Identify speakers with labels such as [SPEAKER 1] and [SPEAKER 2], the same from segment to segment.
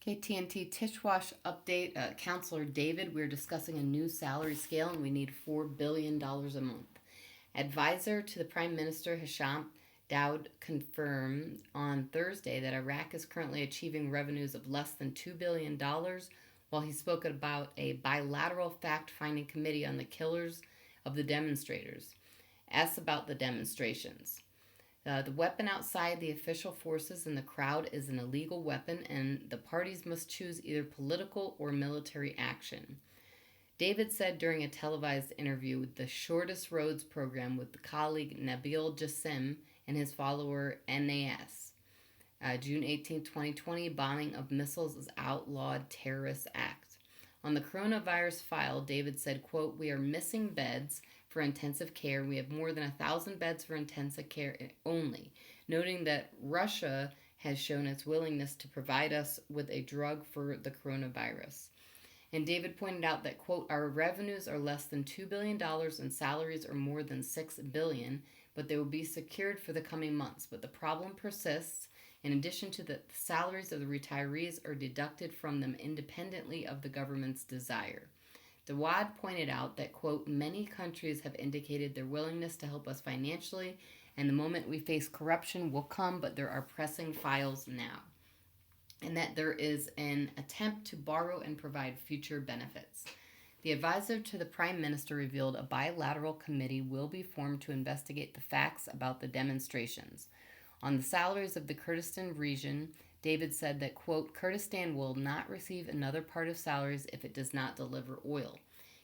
[SPEAKER 1] KTNT Tishwash update. Counselor David, we're discussing a new salary scale and we need $4 billion a month. Advisor to the Prime Minister Hisham Daoud confirmed on Thursday that Iraq is currently achieving revenues of less than $2 billion while he spoke about a bilateral fact finding committee on the killers of the demonstrators. Asked about the demonstrations. The weapon outside the official forces in the crowd is an illegal weapon, and the parties must choose either political or military action. David said during a televised interview with the Shortest Roads program with the colleague Nabil Jassim and his follower NAS. June 18, 2020, bombing of missiles is outlawed terrorist act. On the coronavirus file, David said, quote, "We are missing beds for intensive care. We have more than 1,000 beds for intensive care only," noting that Russia has shown its willingness to provide us with a drug for the coronavirus. And David pointed out that, quote, "Our revenues are less than $2 billion and salaries are more than $6 billion, but they will be secured for the coming months. But the problem persists. In addition to the salaries of the retirees are deducted from them independently of the government's desire." Dawad pointed out that, quote, "Many countries have indicated their willingness to help us financially, and the moment we face corruption will come, but there are pressing files now," and that there is an attempt to borrow and provide future benefits. The advisor to the Prime Minister revealed a bilateral committee will be formed to investigate the facts about the demonstrations. On the salaries of the Kurdistan region, David said that, quote, "Kurdistan will not receive another part of salaries if it does not deliver oil."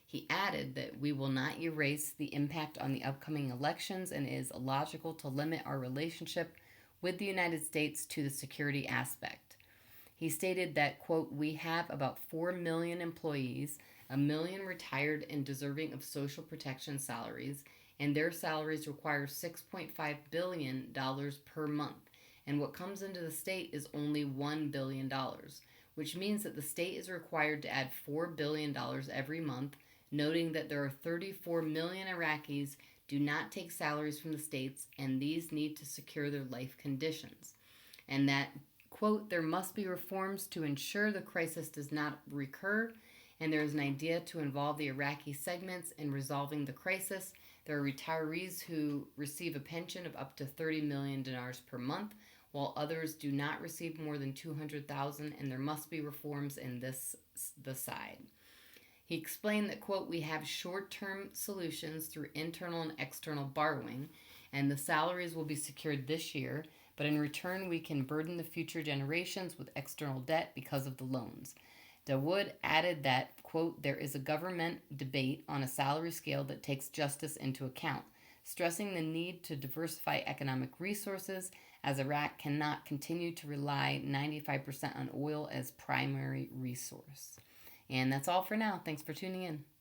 [SPEAKER 1] He added that we will not erase the impact on the upcoming elections and it is illogical to limit our relationship with the United States to the security aspect. He stated that, quote, "We have about 4 million employees, 1 million retired and deserving of social protection salaries, and their salaries require $6.5 billion per month. And what comes into the state is only $1 billion, which means that the state is required to add $4 billion every month," noting that there are 34 million Iraqis do not take salaries from the states, and these need to secure their life conditions. And that, quote, "There must be reforms to ensure the crisis does not recur, and there is an idea to involve the Iraqi segments in resolving the crisis. There are retirees who receive a pension of up to 30 million dinars per month, while others do not receive more than 200,000, and there must be reforms in the side." He explained that, quote, "We have short-term solutions through internal and external borrowing, and the salaries will be secured this year, but in return we can burden the future generations with external debt because of the loans." Dawood added that, quote, "There is a government debate on a salary scale that takes justice into account, stressing the need to diversify economic resources as Iraq cannot continue to rely 95% on oil as primary resource." And that's all for now. Thanks for tuning in.